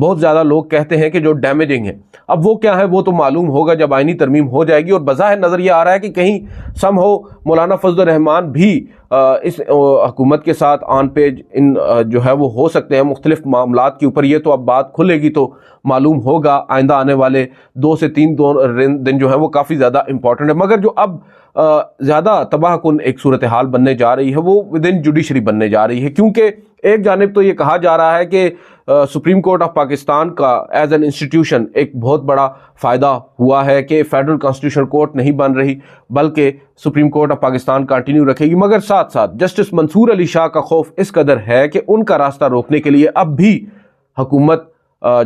بہت زیادہ لوگ کہتے ہیں کہ جو ڈیمیجنگ ہے. اب وہ کیا ہے وہ تو معلوم ہوگا جب آئینی ترمیم ہو جائے گی. اور بظاہر نظر یہ آ رہا ہے کہ کہیں سم ہو مولانا فضل الرحمان بھی اس حکومت کے ساتھ آن پیج ان جو ہے وہ ہو سکتے ہیں مختلف معاملات کے اوپر. یہ تو اب بات کھلے گی تو معلوم ہوگا. آئندہ آنے والے 2 سے 3 دن جو ہیں وہ کافی زیادہ امپورٹنٹ ہے. مگر جو اب زیادہ تباہ کن ایک صورتحال بننے جا رہی ہے وہ ود ان جوڈیشری بننے جا رہی ہے. کیونکہ ایک جانب تو یہ کہا جا رہا ہے کہ سپریم کورٹ آف پاکستان کا ایز این انسٹیٹیوشن ایک بہت بڑا فائدہ ہوا ہے کہ فیڈرل کانسٹیٹیوشنل کورٹ نہیں بن رہی بلکہ supreme court of Pakistan continue رکھے گی. مگر ساتھ ساتھ جسٹس منصور علی شاہ کا خوف اس قدر ہے کہ ان کا راستہ روکنے کے لیے اب بھی حکومت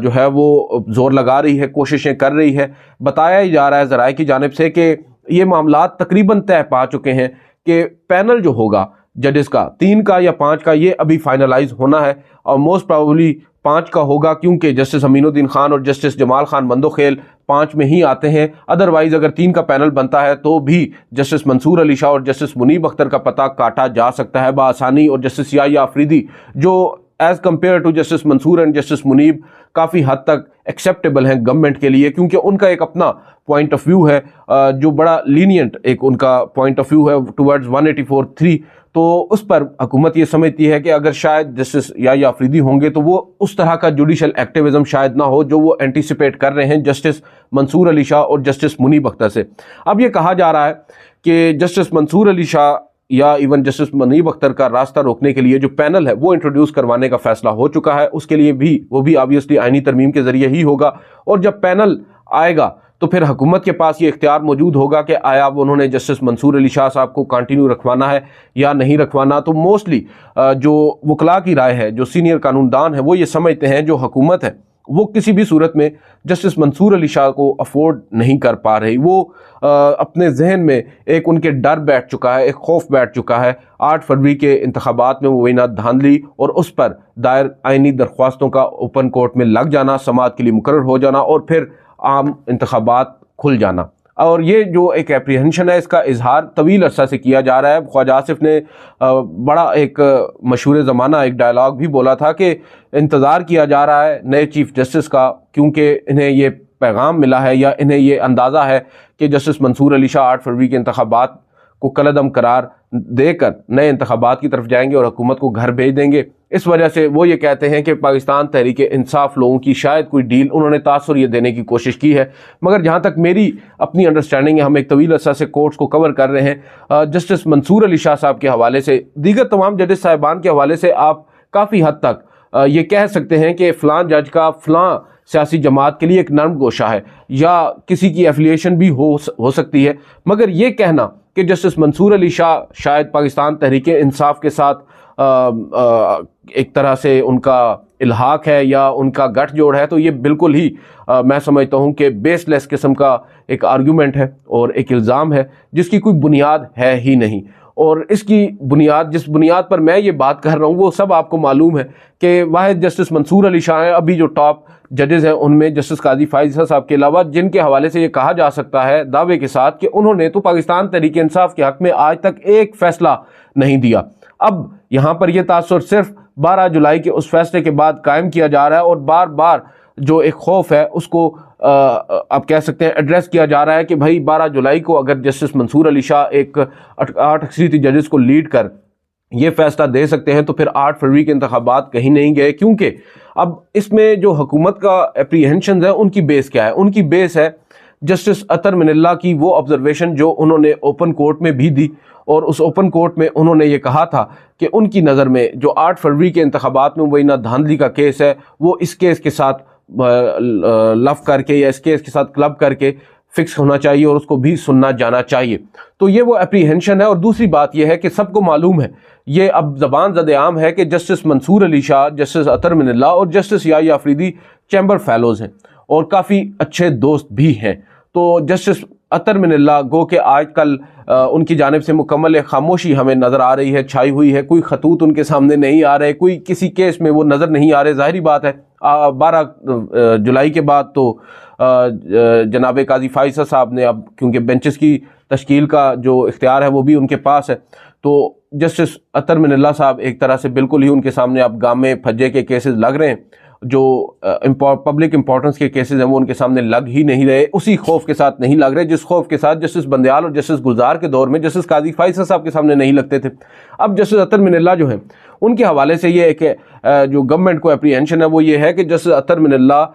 جو ہے وہ زور لگا رہی ہے, کوششیں کر رہی ہے. بتایا ہی جا رہا ہے ذرائع کی جانب سے کہ یہ معاملات تقریباً طے پا چکے ہیں کہ پینل جو ہوگا ججز کا 3 کا یا 5 کا یہ ابھی فائنلائز ہونا ہے اور موسٹ پروبیبلی 5 کا ہوگا کیونکہ جسٹس امین الدین خان اور جسٹس جمال خان مندوخیل 5 میں ہی آتے ہیں. ادروائز اگر 3 کا پینل بنتا ہے تو بھی جسٹس منصور علی شاہ اور جسٹس منیب اختر کا پتہ کاٹا جا سکتا ہے بآسانی. اور جسٹس یحییٰ آفریدی جو as compared to justice Mansoor and justice Munib کافی حد تک ایکسیپٹیبل ہیں گورنمنٹ کے لیے کیونکہ ان کا ایک اپنا پوائنٹ آف ویو ہے جو بڑا لینینٹ ایک ان کا پوائنٹ آف ویو ہے ٹورڈز 184(3). تو اس پر حکومت یہ سمجھتی ہے کہ اگر شاید جسٹس یحییٰ آفریدی ہوں گے تو وہ اس طرح کا جوڈیشل ایکٹیوزم شاید نہ ہو جو وہ اینٹیسپیٹ کر رہے ہیں جسٹس منصور علی شاہ اور جسٹس منیب اختر سے. اب یہ کہا جا رہا ہے کہ جسٹس منصور علی شاہ یا ایون جسٹس منیب اختر کا راستہ روکنے کے لیے جو پینل ہے وہ انٹروڈیوس کروانے کا فیصلہ ہو چکا ہے. اس کے لیے بھی وہ بھی آبویسلی آئینی ترمیم کے ذریعے ہی ہوگا. اور جب پینل آئے گا تو پھر حکومت کے پاس یہ اختیار موجود ہوگا کہ آیا انہوں نے جسٹس منصور علی شاہ صاحب کو کنٹینیو رکھوانا ہے یا نہیں رکھوانا. تو موسٹلی جو وکلاء کی رائے ہے, جو سینئر قانون دان ہیں, وہ یہ سمجھتے ہیں جو حکومت ہے وہ کسی بھی صورت میں جسٹس منصور علی شاہ کو افورڈ نہیں کر پا رہی. وہ اپنے ذہن میں ایک ان کے ڈر بیٹھ چکا ہے, ایک خوف بیٹھ چکا ہے 8 فروری کے انتخابات میں مبینہ دھاندلی اور اس پر دائر آئینی درخواستوں کا اوپن کورٹ میں لگ جانا, سماعت کے لیے مقرر ہو جانا اور پھر عام انتخابات کھل جانا. اور یہ جو ایک اپریہنشن ہے اس کا اظہار طویل عرصہ سے کیا جا رہا ہے. خواجہ آصف نے بڑا ایک مشہور زمانہ ایک ڈائلاگ بھی بولا تھا کہ انتظار کیا جا رہا ہے نئے چیف جسٹس کا کیونکہ انہیں یہ پیغام ملا ہے یا انہیں یہ اندازہ ہے کہ جسٹس منصور علی شاہ 8 فروری کے انتخابات کو کالعدم قرار دے کر نئے انتخابات کی طرف جائیں گے اور حکومت کو گھر بھیج دیں گے. اس وجہ سے وہ یہ کہتے ہیں کہ پاکستان تحریک انصاف لوگوں کی شاید کوئی ڈیل انہوں نے تاثر یہ دینے کی کوشش کی ہے. مگر جہاں تک میری اپنی انڈرسٹینڈنگ ہے, ہم ایک طویل عرصہ سے کورٹس کو کور کر رہے ہیں, جسٹس منصور علی شاہ صاحب کے حوالے سے دیگر تمام ججز صاحبان کے حوالے سے آپ کافی حد تک یہ کہہ سکتے ہیں کہ فلاں جج کا فلاں سیاسی جماعت کے لیے ایک نرم گوشہ ہے یا کسی کی ایفیلیشن بھی ہو سکتی ہے. مگر یہ کہنا کہ جسٹس منصور علی شاہ شاید پاکستان تحریک انصاف کے ساتھ ایک طرح سے ان کا الحاق ہے یا ان کا گٹھ جوڑ ہے, تو یہ بالکل ہی میں سمجھتا ہوں کہ بیس لیس قسم کا ایک آرگیومنٹ ہے اور ایک الزام ہے جس کی کوئی بنیاد ہے ہی نہیں. اور اس کی بنیاد, جس بنیاد پر میں یہ بات کر رہا ہوں وہ سب آپ کو معلوم ہے کہ واحد جسٹس منصور علی شاہ ہیں. ابھی جو ٹاپ ججز ہیں ان میں جسٹس قاضی فائز صاحب کے علاوہ جن کے حوالے سے یہ کہا جا سکتا ہے دعوے کے ساتھ کہ انہوں نے تو پاکستان تحریک انصاف کے حق میں آج تک ایک فیصلہ نہیں دیا. اب یہاں پر یہ تاثر صرف 12 جولائی کے اس فیصلے کے بعد قائم کیا جا رہا ہے اور بار بار جو ایک خوف ہے اس کو آپ کہہ سکتے ہیں ایڈریس کیا جا رہا ہے کہ بھائی 12 جولائی کو اگر جسٹس منصور علی شاہ ایک 8 اکثریتی ججز کو لیڈ کر یہ فیصلہ دے سکتے ہیں تو پھر 8 فروری کے انتخابات کہیں نہیں گئے. کیونکہ اب اس میں جو حکومت کا اپریہنشنز ہیں ان کی بیس کیا ہے؟ ان کی بیس ہے جسٹس اطہر من اللہ کی وہ آبزرویشن جو انہوں نے اوپن کورٹ میں بھی دی, اور اس اوپن کورٹ میں انہوں نے یہ کہا تھا کہ ان کی نظر میں جو 8 فروری کے انتخابات میں مبینہ دھاندلی کا کیس ہے وہ اس کیس کے ساتھ لف کر کے یا اس کیس کے ساتھ کلب کر کے فکس ہونا چاہیے اور اس کو بھی سننا جانا چاہیے. تو یہ وہ اپریہنشن ہے. اور دوسری بات یہ ہے کہ سب کو معلوم ہے, یہ اب زبان زد عام ہے کہ جسٹس منصور علی شاہ, جسٹس اطہر من اللہ اور justice Yahya Afridi chamber fellows ہیں اور کافی اچھے دوست بھی ہیں. تو جسٹس اطہر من اللہ گو کہ آج کل ان کی جانب سے مکمل خاموشی ہمیں نظر آ رہی ہے, چھائی ہوئی ہے, کوئی خطوط ان کے سامنے نہیں آ رہے, کوئی کسی کیس میں وہ نظر نہیں آ رہے. ظاہری بات ہے 12 جولائی کے بعد تو جناب قاضی فائز صاحب نے, اب کیونکہ بینچز کی تشکیل کا جو اختیار ہے وہ بھی ان کے پاس ہے, تو جسٹس اطہر من اللہ صاحب ایک طرح سے بالکل ہی ان کے سامنے اب گامے پھجے کے کیسز لگ رہے ہیں جو پبلک امپورٹنس کے کیسز ہیں وہ ان کے سامنے لگ ہی نہیں رہے، اسی خوف کے ساتھ نہیں لگ رہے جس خوف کے ساتھ جسٹس بندیال اور جسٹس گلزار کے دور میں جسٹس قاضی فیصل صاحب کے سامنے نہیں لگتے تھے۔ اب جسٹس اطہر من اللہ جو ہیں ان کے حوالے سے یہ ہے کہ جو گورنمنٹ کو اپریہنشن ہے وہ یہ ہے کہ جسٹس اطہر من اللہ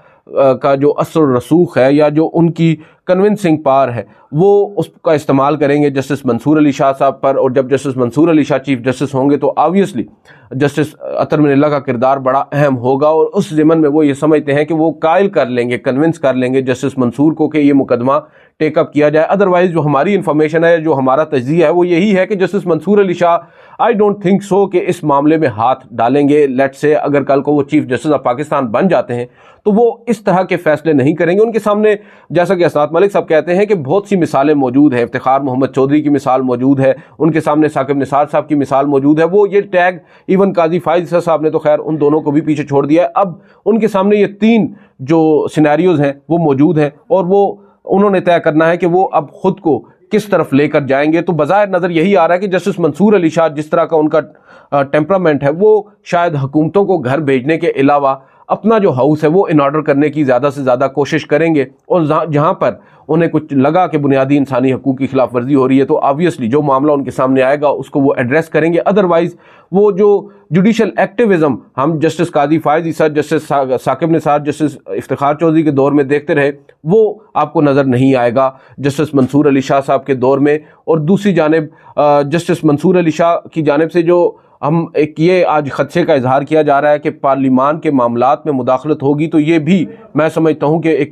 کا جو اثر و رسوخ ہے یا جو ان کی کنونسنگ پاور ہے وہ اس کا استعمال کریں گے جسٹس منصور علی شاہ صاحب پر، اور جب جسٹس منصور علی شاہ چیف جسٹس ہوں گے تو آبویسلی جسٹس اطہر من اللہ کا کردار بڑا اہم ہوگا، اور اس ضمن میں وہ یہ سمجھتے ہیں کہ وہ قائل کر لیں گے، کنونس کر لیں گے جسٹس منصور کو کہ یہ مقدمہ ٹیک اپ کیا جائے۔ ادروائز جو ہماری انفارمیشن ہے، جو ہمارا تجزیہ ہے وہ یہی ہے کہ justice Mansoor Ali Shah I don't think so کہ اس معاملے میں ہاتھ ڈالیں گے۔ لیٹ سے اگر کل کو وہ چیف جسٹس آف پاکستان بن جاتے ہیں تو وہ اس طرح کے فیصلے نہیں کریں گے۔ ان کے سامنے جیسا کہ اسناد ملک صاحب کہتے ہیں کہ بہت سی مثالیں موجود ہیں، افتخار محمد چودھری کی مثال موجود ہے، ان کے سامنے ثاقب نثار صاحب کی مثال موجود ہے، وہ یہ ٹیگ ایون قاضی فائز صاحب نے تو خیر ان دونوں کو بھی پیچھے چھوڑ دیا ہے۔ اب ان کے سامنے یہ تین جو سینیریوز ہیں وہ موجود ہیں، اور وہ انہوں نے طے کرنا ہے کہ وہ اب خود کو کس طرف لے کر جائیں گے۔ تو بظاہر نظر یہی آ رہا ہے کہ جسٹس منصور علی شاہ جس طرح کا ان کا ٹیمپرامنٹ ہے وہ شاید حکومتوں کو گھر بھیجنے کے علاوہ اپنا جو ہاؤس ہے وہ ان آرڈر کرنے کی زیادہ سے زیادہ کوشش کریں گے، اور جہاں پر انہیں کچھ لگا کہ بنیادی انسانی حقوق کی خلاف ورزی ہو رہی ہے تو آبویسلی جو معاملہ ان کے سامنے آئے گا اس کو وہ ایڈریس کریں گے۔ ادروائز وہ جو جوڈیشل ایکٹیوزم ہم جسٹس قاضی فائز عیسیٰ، جسٹس ثاقب نثار، جسٹس افتخار چودھری کے دور میں دیکھتے رہے وہ آپ کو نظر نہیں آئے گا جسٹس منصور علی شاہ صاحب کے دور میں۔ اور دوسری جانب جسٹس منصور علی شاہ کی جانب سے جو ہم ایک یہ آج خدشے کا اظہار کیا جا رہا ہے کہ پارلیمان کے معاملات میں مداخلت ہوگی، تو یہ بھی میں سمجھتا ہوں کہ ایک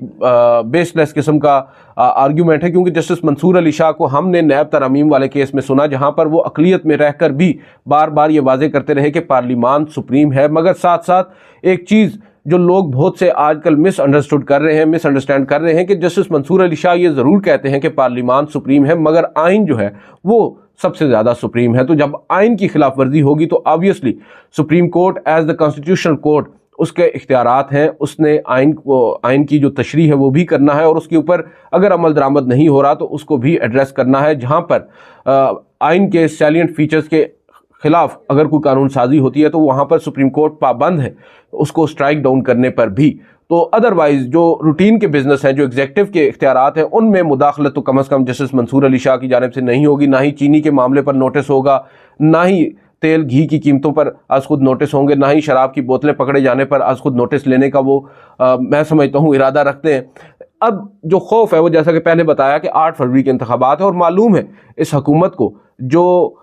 بیس لیس قسم کا آرگیومنٹ ہے، کیونکہ جسٹس منصور علی شاہ کو ہم نے نیب ترامیم والے کیس میں سنا جہاں پر وہ اقلیت میں رہ کر بھی بار بار یہ واضح کرتے رہے کہ پارلیمان سپریم ہے، مگر ساتھ ساتھ ایک چیز جو لوگ بہت سے آج کل مس انڈرسٹینڈ کر رہے ہیں کہ جسٹس منصور علی شاہ یہ ضرور کہتے ہیں کہ پارلیمان سپریم ہے مگر آئین جو ہے وہ سب سے زیادہ سپریم ہے۔ تو جب آئین کی خلاف ورزی ہوگی تو obviously Supreme Court as the constitutional court اس کے اختیارات ہیں، اس نے آئین کی جو تشریح ہے وہ بھی کرنا ہے، اور اس کے اوپر اگر عمل درآمد نہیں ہو رہا تو اس کو بھی ایڈریس کرنا ہے۔ جہاں پر آئین کے سیلینٹ فیچرز کے خلاف اگر کوئی قانون سازی ہوتی ہے تو وہاں پر سپریم کورٹ پابند ہے اس کو سٹرائک ڈاؤن کرنے پر بھی۔ تو ادروائز جو روٹین کے بزنس ہیں، جو ایگزیکٹو کے اختیارات ہیں، ان میں مداخلت تو کم از کم جسٹس منصور علی شاہ کی جانب سے نہیں ہوگی، نہ ہی چینی کے معاملے پر نوٹس ہوگا، نہ ہی تیل گھی کی قیمتوں پر از خود نوٹس ہوں گے، نہ ہی شراب کی بوتلیں پکڑے جانے پر از خود نوٹس لینے کا وہ میں سمجھتا ہوں ارادہ رکھتے ہیں۔ اب جو خوف ہے وہ جیسا کہ پہلے بتایا کہ 8 فروری کے انتخابات ہے، اور معلوم ہے اس حکومت کو جو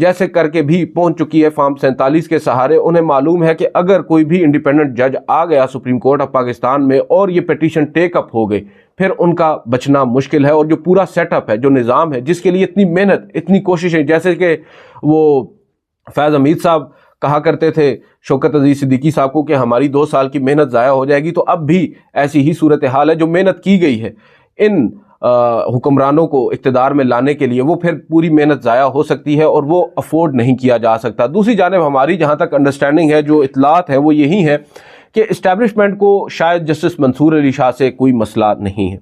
جیسے کر کے بھی پہنچ چکی ہے فارم 47 کے سہارے، انہیں معلوم ہے کہ اگر کوئی بھی انڈیپینڈنٹ جج آ گیا سپریم کورٹ آف پاکستان میں اور یہ پیٹیشن ٹیک اپ ہو گئی پھر ان کا بچنا مشکل ہے۔ اور جو پورا سیٹ اپ ہے، جو نظام ہے، جس کے لیے اتنی محنت، اتنی کوششیں، جیسے کہ وہ فیض حمید صاحب کہا کرتے تھے شوکت عزیز صدیقی صاحب کو کہ ہماری 2 سال کی محنت ضائع ہو جائے گی، تو اب بھی ایسی ہی صورتحال ہے۔ جو محنت کی گئی ہے ان حکمرانوں کو اقتدار میں لانے کے لیے وہ پھر پوری محنت ضائع ہو سکتی ہے اور وہ افورڈ نہیں کیا جا سکتا۔ دوسری جانب ہماری جہاں تک انڈرسٹینڈنگ ہے، جو اطلاعات ہیں وہ یہی ہے کہ اسٹیبلشمنٹ کو شاید جسٹس منصور علی شاہ سے کوئی مسئلہ نہیں ہے،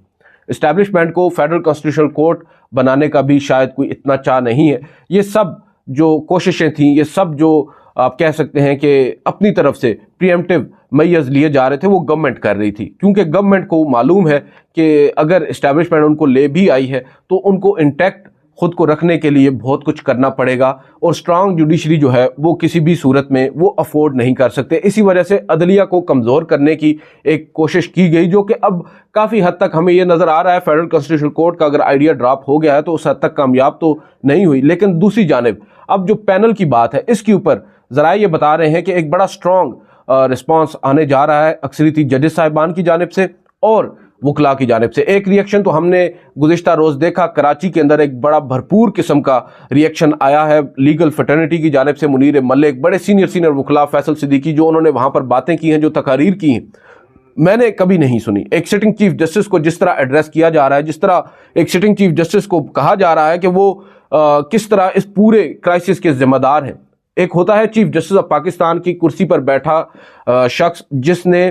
اسٹیبلشمنٹ کو فیڈرل کانسٹیٹیوشنل کورٹ بنانے کا بھی شاید کوئی اتنا چاہ نہیں ہے۔ یہ سب جو کوششیں تھیں، یہ سب جو آپ کہہ سکتے ہیں کہ اپنی طرف سے پریمپٹیو میئرز لیے جا رہے تھے وہ گورنمنٹ کر رہی تھی، کیونکہ گورنمنٹ کو معلوم ہے کہ اگر اسٹیبلشمنٹ ان کو لے بھی آئی ہے تو ان کو انٹیکٹ خود کو رکھنے کے لیے بہت کچھ کرنا پڑے گا، اور اسٹرانگ جوڈیشری جو ہے وہ کسی بھی صورت میں وہ افورڈ نہیں کر سکتے۔ اسی وجہ سے عدلیہ کو کمزور کرنے کی ایک کوشش کی گئی، جو کہ اب کافی حد تک ہمیں یہ نظر آ رہا ہے فیڈرل کانسٹیٹیوشنل کورٹ کا اگر آئیڈیا ڈراپ ہو گیا ہے تو اس حد تک کامیاب تو نہیں ہوئی۔ لیکن دوسری جانب اب جو پینل کی بات ہے اس کے اوپر ذرائع یہ بتا رہے ہیں کہ ایک بڑا اسٹرانگ رسپانس آنے جا رہا ہے اکثریتی ججز صاحبان کی جانب سے اور وکلاء کی جانب سے۔ ایک ریئیکشن تو ہم نے گزشتہ روز دیکھا، کراچی کے اندر ایک بڑا بھرپور قسم کا ریئیکشن آیا ہے لیگل فٹرنیٹی کی جانب سے۔ منیر ملک، بڑے سینئر وکلاء، فیصل صدیقی، جو انہوں نے وہاں پر باتیں کی ہیں، جو تقاریر کی ہیں، میں نے کبھی نہیں سنی۔ ایک سٹنگ چیف جسٹس کو جس طرح ایڈریس کیا جا رہا ہے، جس طرح ایک سٹنگ چیف جسٹس کو کہا جا رہا ہے کہ وہ کس طرح اس پورے کرائسس کے ذمہ دار ہیں۔ ایک ہوتا ہے چیف جسٹس آف پاکستان کی کرسی پر بیٹھا شخص جس نے